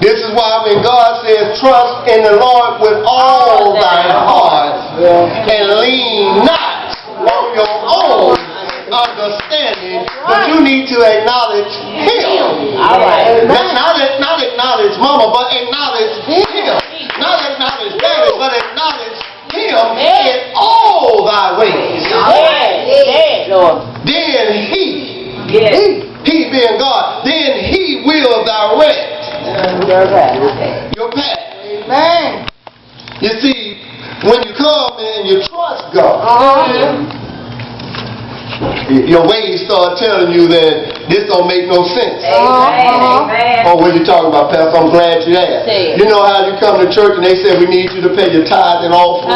This is why when God says, trust in the Lord with all thy heart and lean not on your own understanding, but you need to acknowledge Him. All right. Not acknowledge Mama, but acknowledge Him. Not acknowledge Daddy, but acknowledge Him in all thy ways. Then He being God, then He will direct your path. Amen. You see, when you come and you trust God, your ways start telling you that this don't make no sense. Oh, what you talking about, Pastor? I'm glad you asked. You know how you come to church and they say we need you to pay your tithe and offering,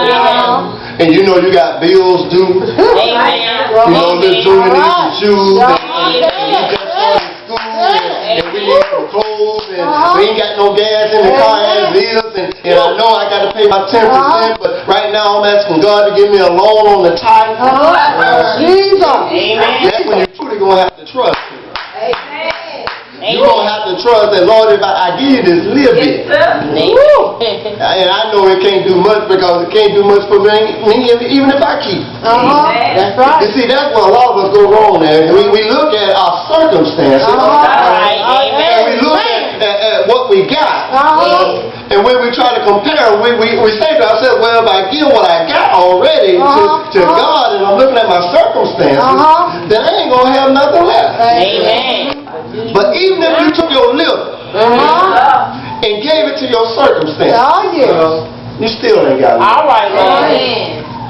and you know you got bills due. You know, little Junior needs some shoes, and he just started school, and we need some clothes, and we ain't got no gas in the car as is, and I know I got to pay my 10%, but right now I'm asking God to give me a loan on the tithe. Jesus. That's when you're truly going to have to trust Him. You're going to have to trust that, Lord, if I give you this little bit, and I know it can't do much because it can't do much for me even if I keep. That's right. You see, that's where a lot of us go wrong there. We look at our circumstances, and we look at what we got, and when we try to compare, we say to ourselves, well, if I give what I got already to God and I'm looking at my circumstances, then I ain't going to have nothing left. But even if you took your little and gave it to your circumstances, you still ain't got it. All right, Lord.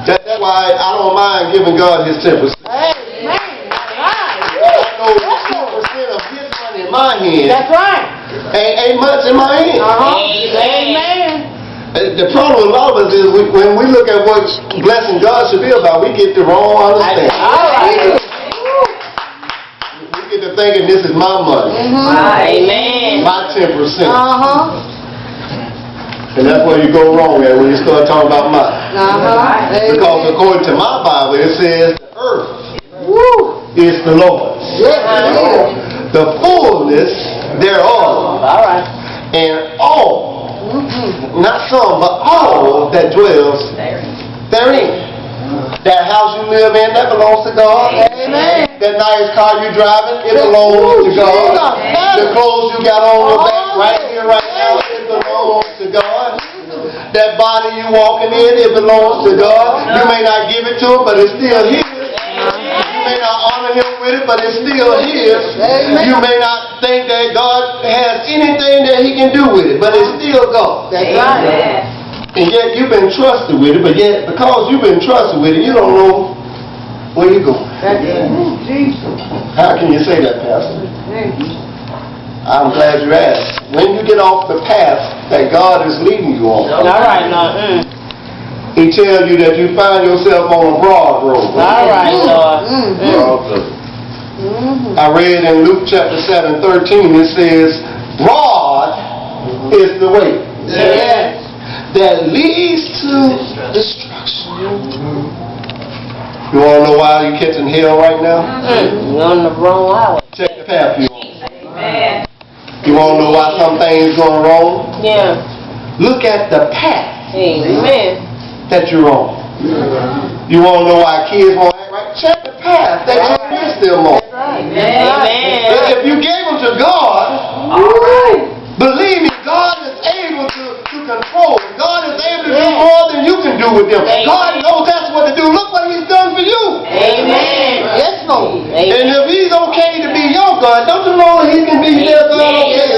That's why I don't mind giving God His 10%. I know 10% of His money in my hand. That's right. Ain't much in my hand. Amen. The problem with a lot of us is when we look at what blessing God should be about, we get the wrong understanding. We get to thinking this is my money. Amen. My 10%. And that's where you go wrong at when you start talking about mine. Because according to my Bible, it says the earth is the Lord's. The fullness thereof. And all, not some, but all that dwells therein. That house you live in, that belongs to God. Amen. That nice car you driving, it belongs to God. The clothes you got on your back right here, right now, it belongs to God. That body you walking in, it belongs to God. You may not give it to Him, but it's still His. You may not honor Him with it, but it's still His. You may not think that God has anything that He can do with it, but it's still God. That's right. And yet you've been trusted with it, but yet because you've been trusted with it, you don't know where you're going. How can you say that, Pastor? I'm glad you asked. When you get off the path that God is leading you on, He tells you that you find yourself on a broad road. I read in Luke chapter 7:13, it says, broad is the way that leads to destruction. You want to know why you're catching hell right now? You're on the wrong highway. Check the path you're on. You want to know why some things going wrong? Look at the path that you're on. You want to know why kids won't act right? Check the path that your kids still on. If you gave them to God, believe me, God is able to control. God is able to do more than you can do with them. God knows that's what to do. Look what He's done for you. Yes, Lord. And if He's okay to be your God, don't you know that He can be their God okay?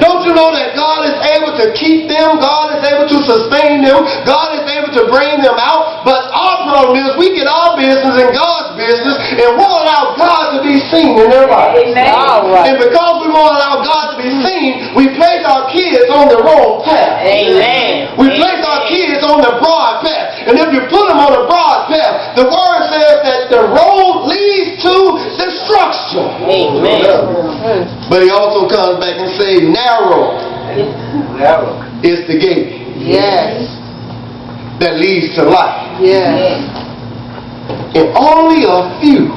Don't you know that God is able to keep them? God is able to sustain them. God is able to bring them out. But our problem is we get our business in God's business and won't allow God to be seen in their lives. And because we won't allow God to be seen, we place our kids on the wrong path. We place our kids on the broad path. And if you put them on the broad path, the word says that the road leads to destruction. But He also comes back and says, narrow is the gate that leads to life. And only a few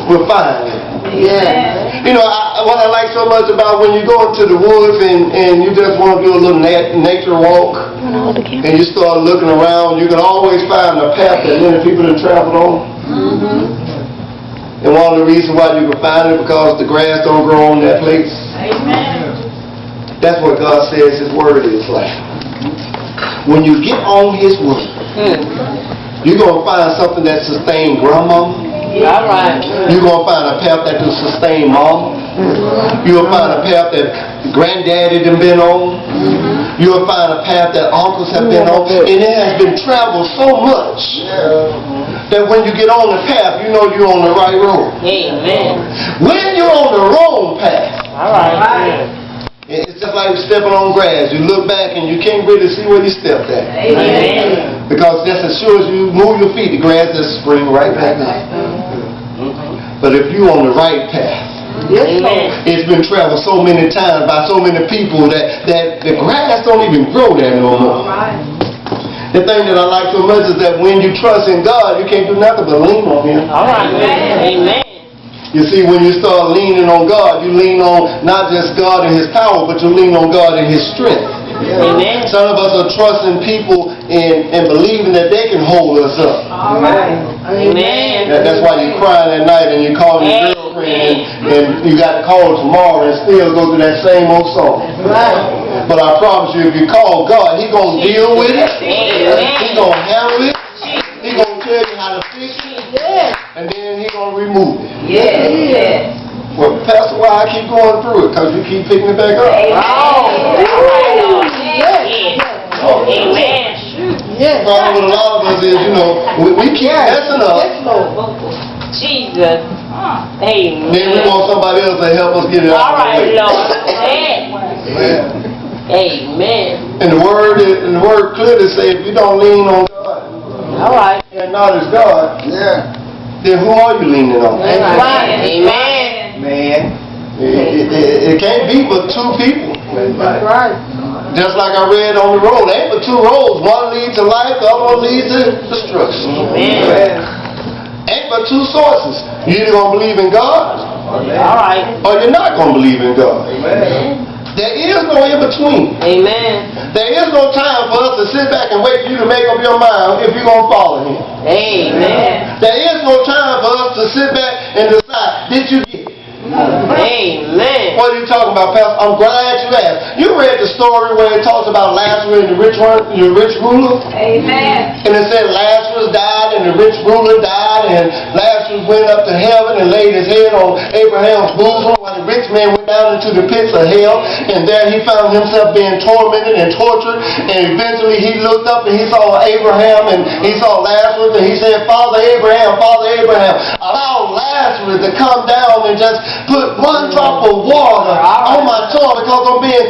will find it. You know, what I like so much about when you go into the woods and you just want to do a little nature walk, and you start looking around, you can always find a path that many people have traveled on. And one of the reasons why you can find it because the grass don't grow on that place. Amen. That's what God says His Word is like. When you get on His Word, you're going to find something that sustains grandmama. All right. You're going to find a path that will sustain mama. You'll find a path that granddaddy done been on. You'll find a path that uncles have been on. And it has been traveled so much that when you get on the path, you know you're on the right road. Amen. When you're on the wrong path, All right. it's just like stepping on grass. You look back and you can't really see where you stepped at. Amen. Because just as sure as you move your feet, the grass just spring right back up. But if you're on the right path, Amen. it's been traveled so many times by so many people that the grass don't even grow there no more. The thing that I like so much is that when you trust in God, you can't do nothing but lean on Him. All right. Amen. You see, when you start leaning on God, you lean on not just God and His power, but you lean on God and His strength. Amen. Some of us are trusting people and believing that they can hold us up. Amen. That's why you're crying at night and you call your girlfriend and you got to call tomorrow and still go through that same old song. But I promise you, if you call God, He's going to deal with it. He's going to handle it. He's going to tell you how to fix it. And then He's going to remove it. Yes. Well, Pastor, why I keep going through it? Because you keep picking it back up. Amen. The problem with a lot of us is, we keep messing up. Jesus. Amen. Then we want somebody else to help us get it All out of the right, way. Lord. Amen. Amen. And the word clearly says, if you don't lean on God All right. and acknowledge God, then who are you leaning on? That's right. Amen. Man. It can't be but two people. That's right. Just like I read on the road, it ain't but two roads. One leads to life, the other one leads to destruction. Amen. Ain't but two sources. You're either going to believe in God All right. or you're not going to believe in God. Amen. There is no in-between. Amen. There is no time for us to sit back and wait for you to make up your mind if you're going to follow Him. Amen. There is no time for us to sit back and decide, did you get it? Amen. What are you talking about, Pastor? I'm glad you asked. You read the story where it talks about Lazarus and the rich ruler? Amen. And it said Lazarus died and the rich ruler died, and Lazarus went up to heaven and laid his head on Abraham's bosom while the rich man went down into the pits of hell, and there he found himself being tormented and tortured, and eventually he looked up and he saw Abraham and he saw Lazarus, and he said, Father Abraham, allow Lazarus to come down and just put one drop of water on my tongue because I'm being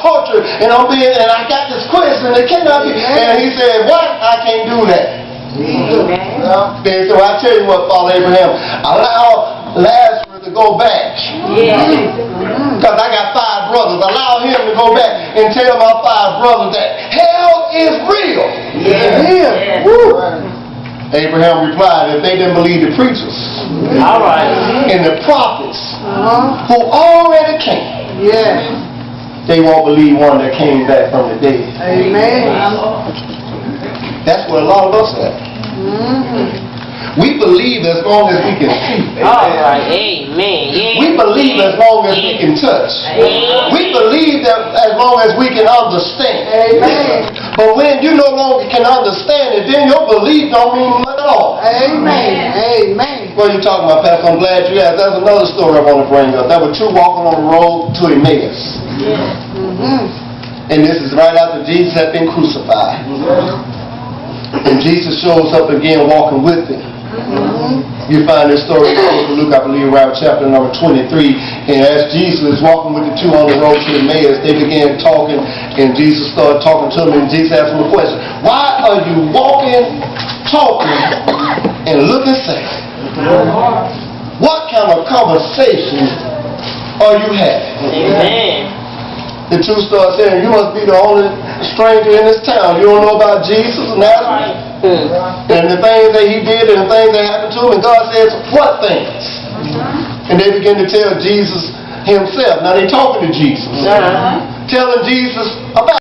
tortured and I got this question that cannot be. And he said, what? I can't do that. So I tell you what, Father Abraham, allow Lazarus to go back. Because I got 5 brothers. Allow him to go back and tell my 5 brothers that hell is real. Abraham replied, if they didn't believe the preachers and the prophets who already came, they won't believe one that came back from the dead. That's what a lot of us have. We believe as long as we can see. All right. Amen. We believe as long as we can touch. We believe that as long as we can understand. But when you no longer can understand it, then your belief don't mean much at all. What are you talking about, Pastor? I'm glad you asked. That's another story I want to bring up. There were 2 walking on the road to Emmaus. And this is right after Jesus had been crucified. And Jesus shows up again walking with them. You find this story in the book of Luke, I believe, around chapter number 23. And as Jesus is walking with the 2 on the road to Emmaus, they began talking, and Jesus started talking to them, and Jesus asked them a question. Why are you walking, talking, and looking sad? What kind of conversation are you having? Amen. The 2 start saying, you must be the only stranger in this town. You don't know about Jesus of Nazareth? And the things that he did and the things that happened to him. And God says, what things? And they begin to tell Jesus himself. Now they're talking to Jesus. Uh-huh. Telling Jesus about